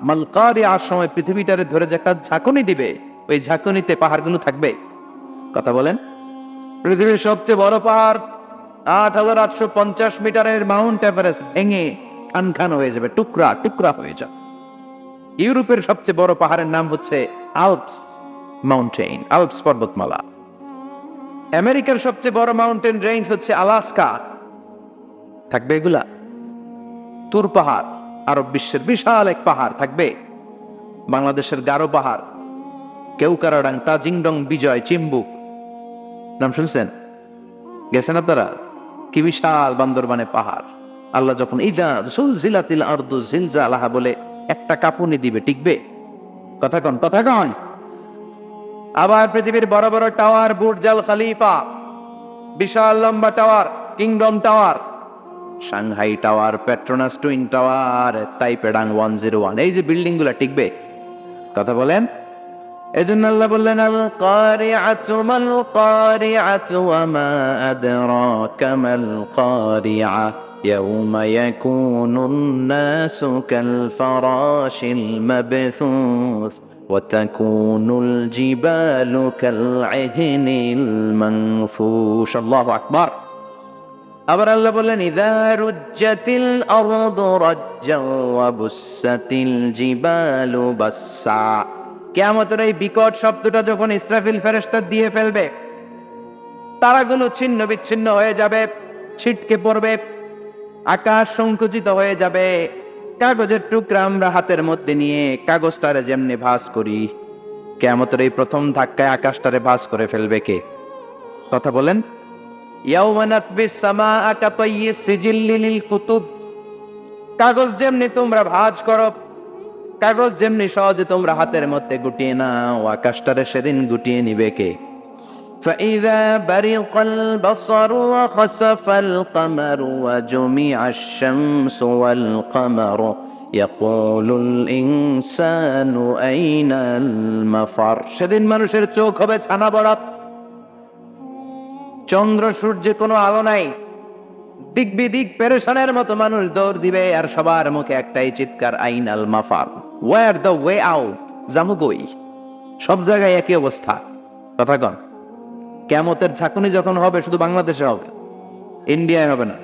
মাল কারিআর সময় পৃথিবীটারে ধরে যে একটা ঝাঁকুনি দিবে, ওই ঝাঁকুনিতে পাহাড়গুলো থাকবে। কথা বলেন। পৃথিবীর সবচেয়ে বড় পাহাড় ৮,৮৫০ মিটারের মাউন্ট এভারেস্ট ভেঙে খান খান হয়ে যাবে, টুকরা টুকরা হয়ে যাবে। ইউরোপের সবচেয়ে বড় পাহাড়ের নাম হচ্ছে আল্পস মাউন্টেন, আল্পস পর্বতমালা। আমেরিকার সবচেয়ে বড় মাউন্টেন রেঞ্জ হচ্ছে আলাস্কা। থাকবে এগুলা? তুর পাহাড় আরব বিশ্বের বিশাল এক পাহাড় থাকবে, বাংলাদেশের গারো পাহাড়, কেউকারাডাং, তাজিংডং, বিজয়, চিম্বুক, নাম শুনছেন? গেছেন আপনারা? কি বিশাল বান্দরবানে পাহাড়। আল্লাহ যখন ইদা জুলজিলাতিল আরদু জিলজালাহা বলে একটা কাঁপুনি দিবে, টিকবে? কথা কন, কথা কন। আবার পৃথিবীর বড় বড় টাওয়ার, বুর্জ আল খলিফা, বিশাল লম্বা tower, kingdom tower, Shanghai tower, Petronas twin tower, তাইপেডাং 101, এই যে বিল্ডিং গুলা টিকবে? কথা বলেন। এজন্য আল্লাহ বললেন আল কারিআতু মাল কারিআতু ওয়া মা আদরাকা মাল কারিআ ইয়াউমা ইয়াকুনুন নাসু কাল ফারাশিল মাবথুস ওয়া তাকুনুল জিবালু কাল ইহনিল মানফুশ। আল্লাহু আকবার। আবার আল্লাহ বললেন ইযা রুজ্জাতিল আরদু রাজ্জাও ওয়া বুসাতিল জিবালু বাসসা। কিয়ামতের এই বিকট শব্দটা যখন ইসরাফিল ফেরেশতা দিয়ে ফেলবে, তারাগুলো ছিন্ন বিচ্ছিন্ন হয়ে যাবে, ছিটকে পড়বে, আকাশ সংকুচিত হয়ে যাবে। কাগজের টুকরা আমরা হাতের মধ্যে নিয়ে কাগজটারে যেমনি ভাঁজ করি, কিয়ামতের এই প্রথম ধাক্কায় আকাশটারে ভাঁজ করে ফেলবে কে? কথা বলেন। ইয়াউমা নাতবিস সামাআ কাতাইয়িস সিজিল্লি লিল কুতুব। কাগজ যেমনি তোমরা ভাঁজ করো, কাগজ যেমনি সহজে তোমরা হাতের মধ্যে গুটিয়ে নাও, আকাশটারে সেদিন গুটিয়ে নিবে কে? فإذا برق البصر وخسف القمر وجمع الشمس والقمر يقول الإنسان أين المفر। সেদিন মানুষের চোখ হবে ছানা বড়া, চন্দ্র সূর্যে কোনো আলো নাই, দিক বিদিক পেরেশানের মতো মানুষ দৌড় দিবে, আর সবার মুখে একটাই চিৎকার, আইনাল মাফার, ওয়ার দ্য ওয়ে আউট, জামুগই। সব জায়গায় একই অবস্থা। কথা কন। কিয়ামতের ঝাঁকুনি যখন হবে শুধু বাংলাদেশে হবে, ইন্ডিয়ায় হবে না,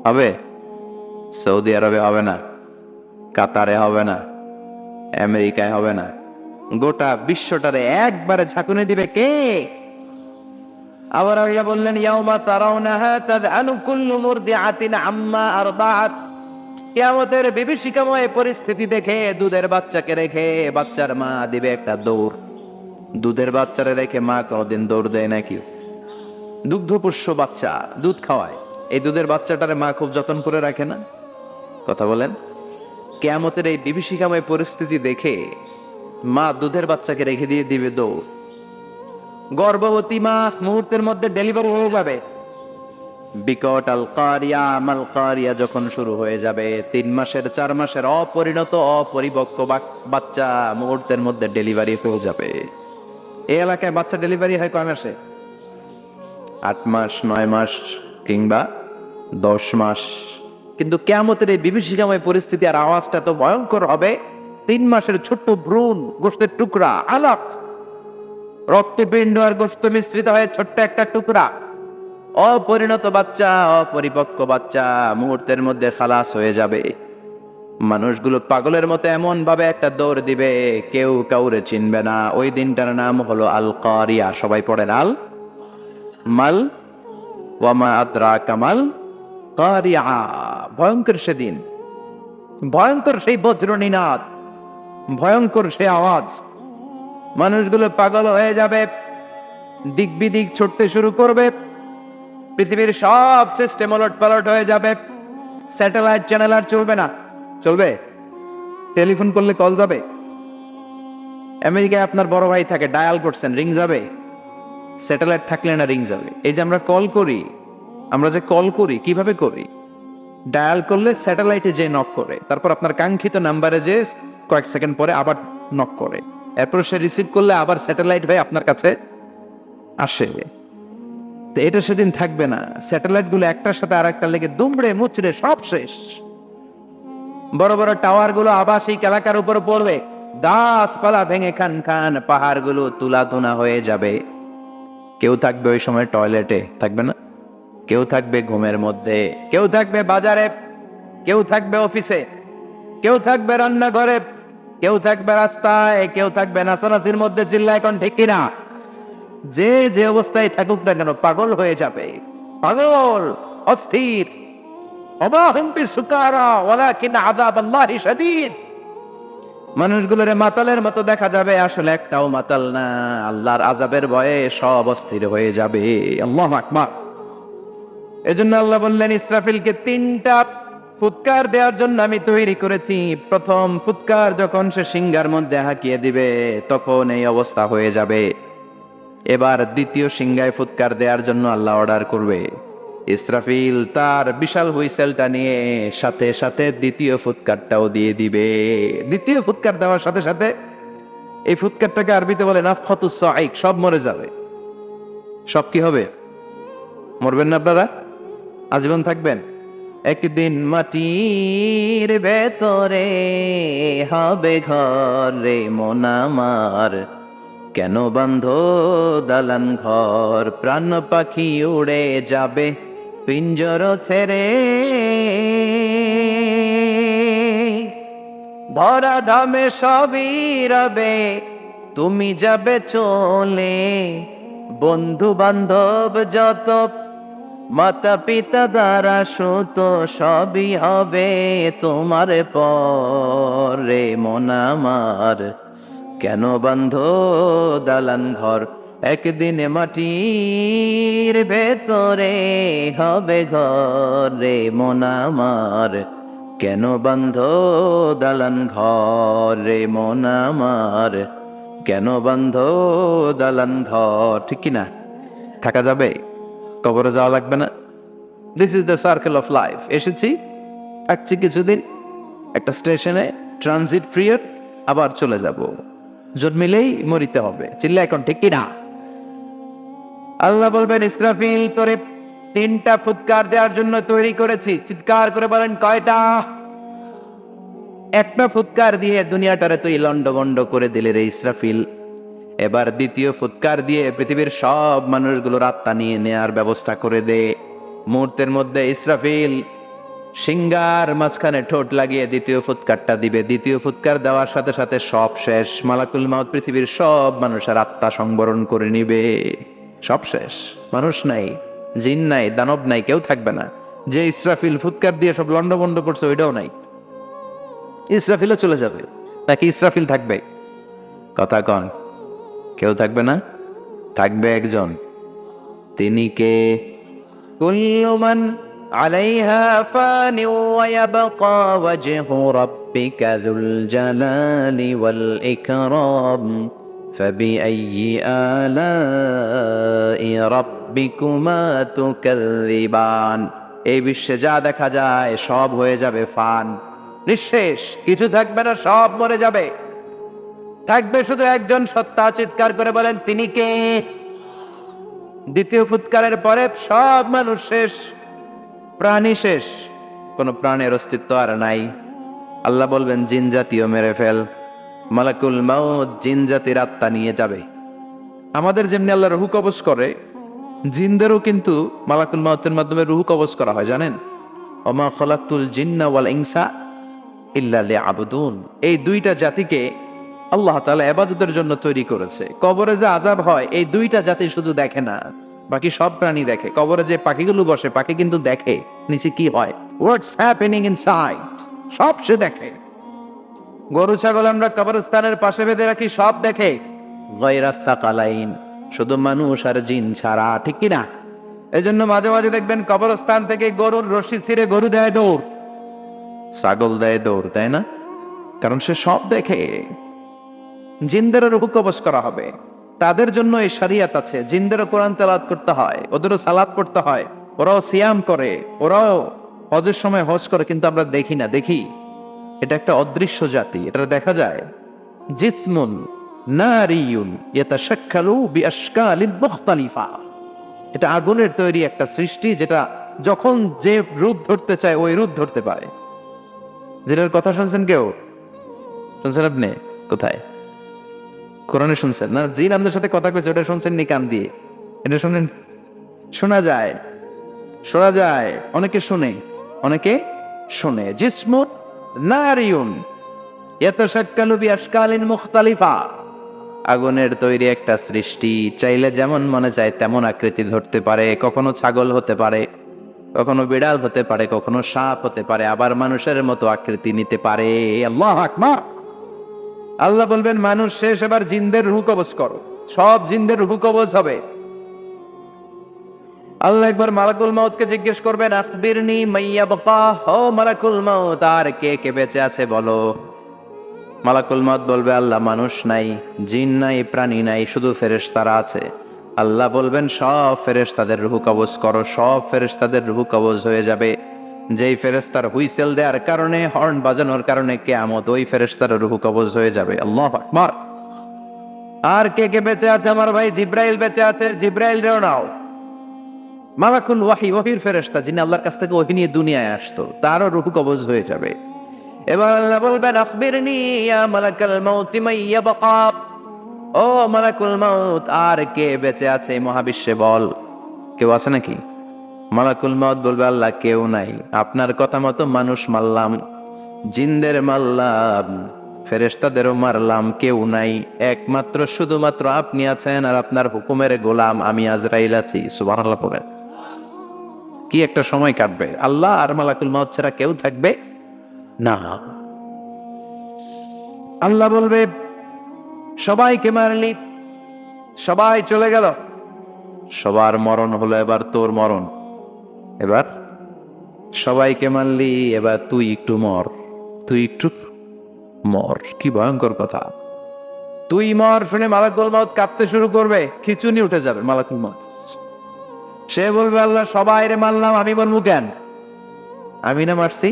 হবে সৌদি আরবে হবে না, কাতারে হবে না, আমেরিকায় হবে না, গোটা বিশ্বটারে একবারে ঝাঁকুনি দিবে কে? আবার আল্লাহ বললেন ইয়াউমা তারাউনাহা তাযআলু কুল্লু মুরদিআতিন আম্মা আরদাআত। কিয়ামতের বিভীষিকাময় পরিস্থিতি দেখে দুধের বাচ্চাকে রেখে বাচ্চার মা দিবে একটা দৌড়। দুধের বাচ্চারে রেখে মা কোনদিন দৌড় দেয় নাকি? দুগ্ধপোষ্য বাচ্চা, দুধ খাওয়ায়, এই দুধের বাচ্চাটারে মা খুব যত্ন করে রাখে না? কথা বলেন। কিয়ামতের এই বিভীষিকাময় পরিস্থিতি দেখে মা দুধের বাচ্চাকে রেখে দিয়ে দিবে দৌড়। গর্ভবতী মা মুহূর্তের মধ্যে ডেলিভারি হয়ে যাবে। বিকট আল কারিয়া মাল কারিয়া যখন শুরু হয়ে যাবে, 3 মাসের 4 মাসের অপরিণত অপরিপক্ক বাচ্চা মুহূর্তের মধ্যে ডেলিভারি হয়ে যাবে। এই এলাকায় বাচ্চা ডেলিভারি হয় কয় মাসে? 8 মাস, 9 মাস কিংবা 10 মাস। কিন্তু কিয়ামতের এই বিভীষিকাময় পরিস্থিতি আর আওয়াজটা তো ভয়ঙ্কর হবে। 3 মাসের ছোট্ট ভ্রূণ, গোশতের টুকরা, আলাক, রক্তপিণ্ড আর গোশত মিশ্রিত হয়ে ছোট্ট একটা টুকরা, অপরিণত বাচ্চা, অপরিপক্ক বাচ্চা মুহূর্তের মধ্যে খালাস হয়ে যাবে। মানুষগুলো পাগলের মতো এমন ভাবে একটা দৌড় দিবে, কেউ কাউরে চিনবে না। ওই দিনটার নাম হলো আল কারিয়া। সবাই পড়েন আল মাল ওয়া মা আদরাকা মাল কারিয়া। ভয়ঙ্কর সেদিন, ভয়ঙ্কর সেই বজ্রনিনাদ, ভয়ঙ্কর সেই আওয়াজ। মানুষগুলো পাগল হয়ে যাবে, দিক বিদিক ছুটতে শুরু করবে, পৃথিবীর সব সিস্টেম ওলট পালট হয়ে যাবে। স্যাটেলাইট চ্যানেল আর চলবে না। চলবে? টেলিফোন করলে কল যাবে? আমেরিকায় আপনার বড় ভাই থাকে, ডায়াল করছেন, রিং যাবে? স্যাটেলাইট থাকলে না রিং যাবে? এই যে আমরা কল করি, আমরা যে কল করি কিভাবে করি? ডায়াল করলে স্যাটেলাইটে যে নক করে, তারপর আপনার কাঙ্ক্ষিত নাম্বারে যে কয়েক সেকেন্ড পরে আবার নক করে, এরপর সে রিসিভ করলে আবার স্যাটেলাইট হয়ে আপনার কাছে আসে। তো এটা সেদিন থাকবে না। স্যাটেলাইট গুলো একটার সাথে আর একটা লেগে দুমড়ে মুচড়ে সব শেষ। বড় বড় টাওয়ার গুলো আবাসিক এলাকার উপর পড়বে, গাছপালা ভেঙে খান খান, পাহাড় গুলো তুলাধুনা হয়ে যাবে। কেউ থাকবে ওই সময় টয়লেটে, থাকবে না? কেউ থাকবে ঘুমের মধ্যে, কেউ থাকবে বাজারে, কেউ থাকবে অফিসে, কেউ থাকবে রান্নাঘরে, কেউ থাকবে রাস্তায়, কেউ থাকবে নাচানাচির মধ্যে। চিল্লায় এখন ঠিক কিনা? যে যে অবস্থায় থাকুক না কেন পাগল হয়ে যাবে, পাগল, অস্থির। ওমা হুম বিসুকারা ওয়ালাকিন আযাবাল্লাহি শাদীদ। মানুষগুলোরে মাতালের মতো দেখা যাবে, আসলে একটাও মাতাল না। আল্লাহর আযাবের ভয়ে সব অস্থির হয়ে যাবে। আল্লাহু আকবার। এজন্য আল্লাহ বললেন ইসরাফিলকে 3টা ফুৎকার দেওয়ার জন্য আমি তৈরি করেছি। প্রথম ফুৎকার যখন সে সিংহার মধ্যে হাঁকিয়ে দিবে তখন এই অবস্থা হয়ে যাবে। এবার দ্বিতীয় সিংহায় ফুৎকার দেওয়ার জন্য আল্লাহ অর্ডার করবে। ইসরাফিল তার বিশাল হুইসেলটা নিয়ে সাথে সাথে দ্বিতীয় ফুৎকারটাও দিয়ে দিবে। দ্বিতীয় ফুৎকার দেওয়ার সাথে সাথে এই ফুৎকারটাকে আরবিতে বলে নাফখাতুস সাঈক, সব মরে যাবে। সব কি হবে? মরবেন না আপনারা, আজীবন থাকবেন। একদিন মাটির ভেতরে হবে ঘর রে মন আমার, কেন বান্ধ দালান ঘর, প্রাণ পাখি উড়ে যাবে পিঞ্জর ছেড়ে, ধরা ধামে সবই রবে তুমি যাবে চলে, বন্ধু বান্ধব যত মাতা পিতা দ্বারা সুত সবই হবে তোমার পরে মন আমার, কেন বান্ধ দালান ঘর, একদিন মাটির ভেতরে হবে ঘর রে মন আমার, কেন বান্ধ দালান ঘর রে মন আমার, কেন বান্ধ দালান ঘর। ঠিক কিনা? থাকা যাবে? কবরে যাওয়া লাগবে না? This is the circle of life. এসেছি, থাকছি কিছুদিন, একটা স্টেশনে ট্রানজিট পিরিয়ড, আবার চলে যাব। জন্মিলেই মরিতে হবে। চিল্লা এখন ঠিক কিনা? আল্লাহ বলবেন ইসরাফিল তোরে 3টা ফুৎকার দেওয়ার জন্য তৈরি করেছি। চিৎকার করে বলেন কয়টা? একটা ফুৎকার দিয়ে দুনিয়াটারে তুই লন্ডভন্ড করে দিলে রে ইসরাফিল। এবার দ্বিতীয় ফুৎকার দিয়ে পৃথিবীর সব মানুষগুলোর আত্মা নিয়ে নেয়ার ব্যবস্থা করে দে। মুহূর্তের মধ্যে ইসরাফিল সিংহার মাঝখানে ঠোঁট লাগিয়ে দ্বিতীয় ফুৎকারটা দিবে। দ্বিতীয় ফুৎকার দেওয়ার সাথে সাথে সব শেষ। মালাকুল মাউত পৃথিবীর সব মানুষের আত্মা সংবরণ করে নিবে। সব শেষ, মানুষ নাই, জিন নাই, দানব নাই, কেউ থাকবে না। যে ইসরাফিল ফুৎকার দিয়ে সব লন্ডভন্ড করছে ওইটাও নাই। ইসরাফিলও চলে যাবে, নাকি ইসরাফিল থাকবে? কথা কন, কেউ থাকবে না? থাকবে একজন। তিনি কে? কুল্লু মান আলাইহা ফানি ওয়া ইয়াবকা ওয়াজহু রাব্বিকা যুল জালালি ওয়াল ইকরাম ফাবিআইয়ি আলাই রাব্বিকুমা তুকাযযিবান। এই বিশ্বে যা দেখা যায় সব হয়ে যাবে ফান, নিঃশেষ, কিছু থাকবে না, সব মরে যাবে। থাকবে শুধু একজন সত্তা। চিৎকার করে বলেন তিনি কে? দ্বিতীয় ফুৎকারের পরে সব মানুষ শেষ, প্রাণী শেষ, কোন প্রাণের অস্তিত্ব আর নাই। আল্লাহ বলবেন জিন জাতীয় মেরে ফেল। মালাকুল মাউত জিন জাতির আত্মা নিয়ে যাবে। আমাদের যেমনি আল্লাহ রুহু কবজ করে, জিনদেরও কিন্তু মালাকুল মাউতের মাধ্যমে রুহু কবজ করা হয়, জানেন? ওমা খালাকতুল জিন্না ওয়াল ইনসা ইল্লা লিয়াবুদুন। এই 2টা জাতিকে আল্লাহ তাআলা ইবাদতের জন্য তৈরি করেছে। কবরে যে আযাব হয় এই 2টা জাতি শুধু দেখে না, বাকি সব প্রাণী দেখে। কবরে যে পাখিগুলো বসে, পাখি কিন্তু দেখে নিচে কি হয়, হোয়াটস হ্যাপেনিং ইনসাইড, সব সে দেখে। গরু ছাগল আমরা কবরস্থানের পাশে বেঁধে রাখি, সব দেখে। গায়রাস সাকালাইন, শুধু মানুষ আর জিন ছাড়া। ঠিক কি না? এজন্য মাঝে মাঝে দেখবেন কবরস্থান থেকে গরুর রশি ছিঁড়ে গরু দেয় দৌড়, ছাগল দেয় দৌড়, তাই না? কারণ সে সব দেখে। জিনদেরও রূহ কবজ করা হবে, তাদের জন্য এই শরিয়ত আছে। জিনদেরও কোরআন তেলাওয়াত করতে হয়, ওদেরও সালাত পড়তে হয়, ওরাও সিয়াম করে, ওরাও হজের সময় হজ করে, কিন্তু আমরা দেখি না। দেখি, এটা একটা অদৃশ্য জাতি, এটা দেখা যায়। জিসমুন নারিয়ুন ইয়াতাশাক্কালু বিআশকালিন মুখতালিফা। এটা আগুনের তৈরি একটা সৃষ্টি, যেটা যখন যে রূপ ধরতে চায় ওই রূপ ধরতে পারে। যেটার কথা শুনছেন কেউ? শুনছেন আপনি? কোথায়? কোরআনে শুনছেন না? জিন আমাদের সাথে কথা কইছে, ওটা শুনছেন নি কান দিয়ে? এটা শুনেন? শোনা যায়, শোনা যায়। অনেকে শুনে, অনেকে শুনে। জিসমুন নারিয়ুন ইয়াতাশাক্কালু বিআশকালিন মুখতালিফা। আগুনের তৈরি একটা সৃষ্টি, চাইলে যেমন মনে চায় তেমন আকৃতি ধরতে পারে। কখনো ছাগল হতে পারে, কখনো বিড়াল হতে পারে, কখনো সাপ হতে পারে, আবার মানুষের মতো আকৃতি নিতে পারে। আল্লাহু আকবার। আল্লাহ বলবেন মানুষ শেষ, এবার জিনদের রূহ কবজ করো। সব জিনদের রূহ কবজ হবে। আল্লাহ একবার মালাকুল মাউতকে জিজ্ঞেস করবেন, আখবিরনি মাইয়া বাকা, ও মালাকুল মাউত, আর কে কে বেঁচে আছে বলো। মালাকুল মাউত বলবে, আল্লাহ মানুষ নাই, জিন নাই, প্রাণী নাই, শুধু ফেরেশতারা আছে। আল্লাহ বলবেন সব ফেরেশতাদের রূহ কবজ করো। সব ফেরেশতাদের রূহ কবজ হয়ে যাবে। যেই ফেরেশতার হুইসেল দেওয়ার কারণে, হর্ন বাজানোর কারণে কিয়ামত, ওই ফেরেশতার রূহ কবজ হয়ে যাবে। আল্লাহু আকবার। আর কে কে বেঁচে আছে? আমার ভাই জিব্রাইল বেঁচে আছে, জিব্রাইল রেও নাও। মালাকুল ওয়াহি, ওহির ফেরেশতা, যিনি আল্লাহর কাছ থেকে ওহী নিয়ে দুনিয়ায় আসতো, তারও রূহ কবজ হয়ে যাবে। এবার আল্লাহ বলবেন, আখবিরনি ইয়া মালাকাল মাউত মাইয়া বাকা, ও মালাকুল মাউত, আর কে বেঁচে আছে এই মহাবিশ্বে বল। কেউ আছে নাকি? মালাকুল মাউত বলবে, আল্লাহ কেউ নাই। আপনার কথা মতো মানুষ মারলাম, জিনদের মারলাম, ফেরেশতাদেরও মারলাম, কেউ নাই। একমাত্র শুধুমাত্র আপনি আছেন, আর আপনার হুকুমের গোলাম আমি আজরাইল আছি। সুবহানাল্লাহ বলেন। কি একটা সময় কাটবে! আল্লাহ আর মালাকুল মাউত ছাড়া কেউ থাকবে না। আল্লাহ বলবে, সবাইকে মারলি, সবাই চলে গেল, সবার মরণ হলো, এবার তোর মরণ। এবার সবাইকে মারলি, এবার তুই একটু মর, তুই একটু মর। কি ভয়ঙ্কর কথা! তুই মর শুনে মালাকুল মাউত কাঁপতে শুরু করবে, খিচুনি উঠে যাবে মালাকুল মাউত। সে বলবে, আল্লাহ সবাই রে মারলাম, আমি মরবো কেন? আমি না মারছি,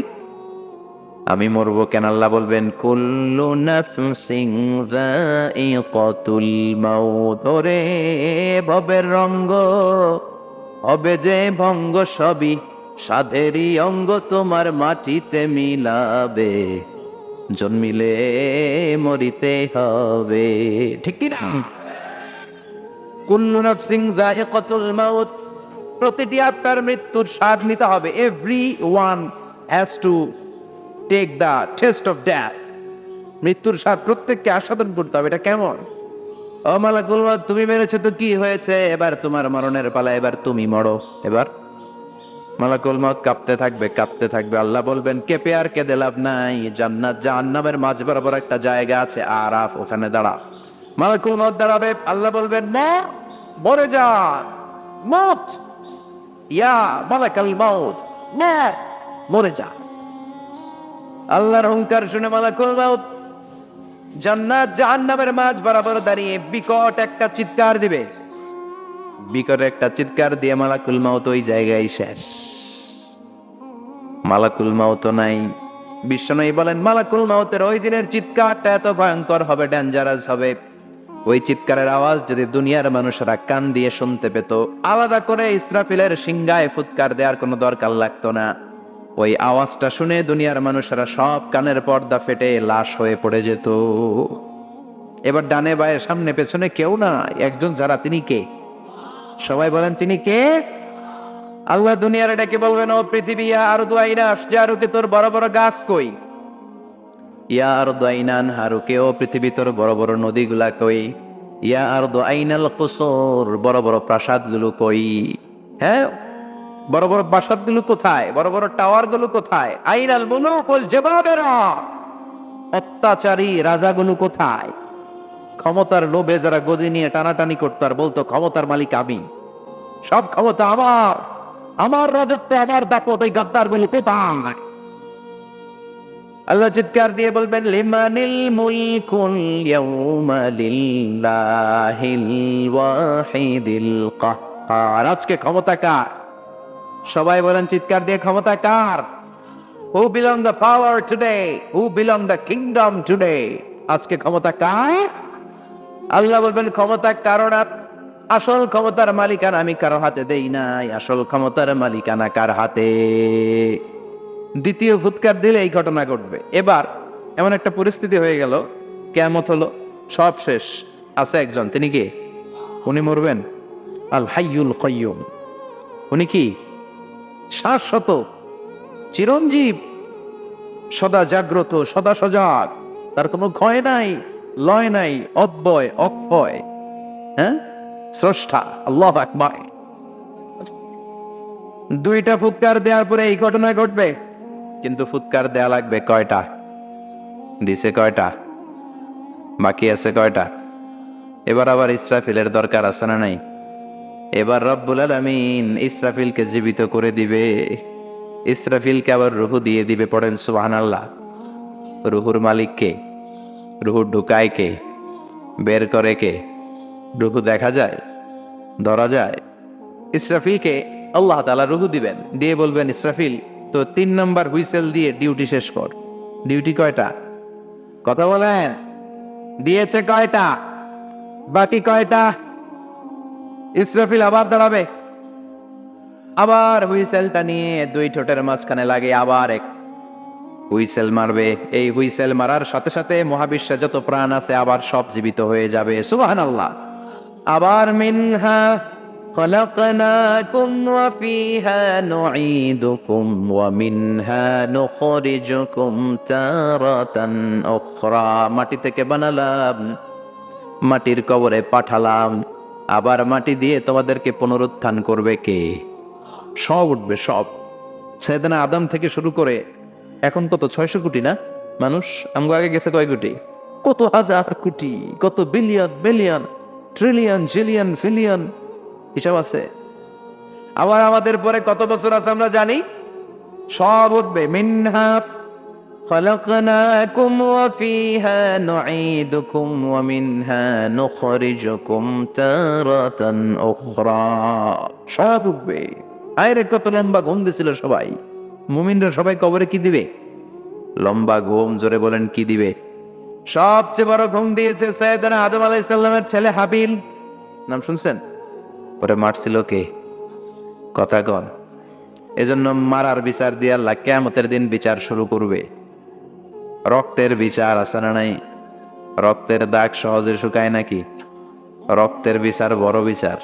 আমি মরবো কেন? আল্লাহ বলবেন, কুল্লু নাফসিন যায়িকাতুল মাউত, ওরে ভবের রঙ্গ, হবে যে ভঙ্গ, সবই সাধেরই অঙ্গ, তোমার মাটিতে মিলাবে, জন্মিলে মরিতে হবে। ঠিক কি না? কুল্লু নাফসিন যায়িকাতুল মাউত, প্রতিটি আত্মার মৃত্যুর স্বাদ নিতে হবে। Everyone has to take the taste of death. মৃত্যুর স্বাদ প্রত্যেককে আস্বাদন করতে হবে। এটা কেমন? ও মালাকুল মাউত, তুমি মেরেছো তো কি হয়েছে, এবার তোমার মরণের পালা, এবার তুমি মরো। এবার মালাকুল মাউত কাঁপতে থাকবে, কাঁপতে থাকবে। আল্লাহ বলবেন, কেঁপে আর কেঁদে লাভ নাই, জান্নাত জাহান্নামের মাঝ বরাবর একটা জায়গা আছে, আরাফ, ওখানে দাঁড়া। মালাকুল মাউত দাঁড়াবে। আল্লাহ বলবেন, মরে যা, মত ইয়া মালাকুল মাউত, মরে যা। আল্লাহর হুঙ্কার শুনে মালাকুল মাউত জান্নাত জাহান্নামের মাঝ বরাবর দাঁড়িয়ে বিকট একটা চিৎকার দিবে। বিকট একটা চিৎকার দিয়ে মালাকুল মাউত ওই জায়গায় শেষ। মালাকুল মাউত নাই। বিশ্বনবী বলেন, মালাকুল মাউতের ওই দিনের চিৎকারটা এত ভয়ঙ্কর হবে, ডেঞ্জারাস হবে। ওই চিৎকারের আওয়াজ যদি দুনিয়ার মানুষেরা কান দিয়ে শুনতে পেত, আলাদা করে ইসরাফিলের সিংহায় ফুৎকার দেওয়ার কোনো দরকার লাগতো না। ওই আওয়াজটা শুনে দুনিয়ার মানুষেরা সব কানের পর্দা ফেটে লাশ হয়ে পড়ে যেত। এবার ডানে বায়ে সামনে পেছনে কেউ না, একজন যারা, তিনি কে? সবাই বলেন, তিনি কে? আল্লাহ দুনিয়ার এটাকে বলবেন, ও পৃথিবী, ইয়া আরদু আইনা আশজারুকে, তোর বড় বড় গাছ কই? ইয়া আরদু আইনান হারুকে, ও পৃথিবী, তোর বড় বড় নদীগুলা কই? ইয়া আরদু আইনাল কুসুর, বড় বড় প্রাসাদগুলো কই? হ্যাঁ, বড় বড় প্রাসাদগুলো কোথায়? বড় বড় টাওয়ার গুলো কোথায়? আইনাল মুলুক ওয়াল জাবাবেরা, অত্যাচারী রাজাগুলো কোথায়? ক্ষমতার লোভে যারা গদি নিয়ে টানাটানি করতো আর বলতো ক্ষমতার মালিক আমি, সব ক্ষমতা আমার, আমার রাজত্ব, আমার দাপট, ওই গাদ্দার গুলো কোথায়? আল্লাহ চিৎকার দিয়ে বলবেন, লিমানিল মুলকুল ইয়াউমা লিল্লাহিল ওয়াহিদিল কাহ্হার, আজকে ক্ষমতা কার? সবাই বলেন চিৎকার দিয়ে, ক্ষমতা কার? Who belong the power today, who belong the kingdom today? আজকে ক্ষমতা কার? আল্লাহ বলবেন, ক্ষমতা কারণ আসল ক্ষমতার মালিকানা আমি কারো হাতে দেই নাই। আসল ক্ষমতার মালিকানা কার হাতে? দ্বিতীয় ফুৎকার দিলে এই ঘটনা ঘটবে। এবার এমন একটা পরিস্থিতি হয়ে গেল, কিয়ামত হলো, সব শেষ। আছে একজন, তিনি কে? উনি মরবেন, আল হাইয়ুল কাইয়ুম। উনি কি? শাশ্বত, চিরঞ্জীব, সদা জাগ্রত, সদা সজাগ, তার কোনো ক্ষয় নাই, লয় নাই, অব্যয়, অক্ষয়। হ্যাঁ, স্রষ্টা, আল্লাহু আকবার। দুইটা ফুৎকার দেওয়ার পরে এই ঘটনা ঘটবে, কিন্তু ফুৎকার দেয়া লাগবে কয়টা? দিছে কয়টা? বাকি আছে কয়টা? এবার আবার ইসরাফিলের দরকার আছে না নাই? এবার রব্বুল আলামিন ইসরাফিলকে জীবিত করে দিবে, ইসরাফিলকে আবার রুহু দিয়ে দিবে। পড়েন সুবহানাল্লাহ। রুহুর মালিক কে? রুহু ঢুকায় কে? বের করে কে? রুহু দেখা যায়, ধরা যায়? ইসরাফিলকে আল্লাহ তাআলা রুহু দিবেন, দিয়ে বলবেন ইসরাফিল তো 3 নাম্বার হুইসেল দিয়ে ডিউটি শেষ কর। ডিউটি কয়টা? কথা বলেন, দিয়েছে কয়টা? বাকি কয়টা? ইসরাফিল আবার দাঁড়াবে, আবার হুইসেলটা নিয়ে দুই ঠোঁটের মাঝখানে লাগে আবার এক হুইসেল মারবে। এই হুইসেল মারার সাথে সাথে মহাবিশ্বে যত প্রাণ আছে আবার সব জীবিত হয়ে যাবে। সুবহানাল্লাহ। আবার মিনহা খলাকনাকুম ওয়া ফিহা নুঈদুকুম ওয়া মিনহা নুখরিজুকুম তারাতান উখরা। মাটি থেকে বানালাম, মাটির কবরে পাঠালাম, আবার মাটি দিয়ে তোমাদেরকে পুনরুত্থান করবে কে? সব উঠবে, সব। সাইয়েদনা আদম থেকে শুরু করে এখন কত 600 কোটি না মানুষ? আমগো আগে গেছে কয় কোটি? কত হাজার কোটি, কত billion billion trillion zillion pillion, হিসাব আছে। আবার আমাদের পরে কত বছর আছে আমরা জানি? সব উঠবে। মিনহা খলাকনাকুম ওয়া ফিহা নুঈদুকুম ওয়া মিনহা নুখরিজুকুম তারাতান উখরা। সব উঠবে। আরে কত লম্বা ঘুম দিছিল সবাই। মুমিনরা সবাই কবরে কি দিবে? লম্বা ঘুম। জোরে বলেন কি দিবে? সবচেয়ে বড় ঘুম দিয়েছে সাইয়েদনা আদম আলাইহিস সালামের ছেলে হাবিল। নাম শুনছেন? পরে মারছিল কে? কথা কন। এজন্য মারার বিচার দিয়ে আল্লাহ কিয়ামতের দিন বিচার শুরু করবে। রক্তের বিচার আছে না নাই? রক্তের দাগ সহজে শুকায় নাকি? রক্তের বিচার বড় বিচার।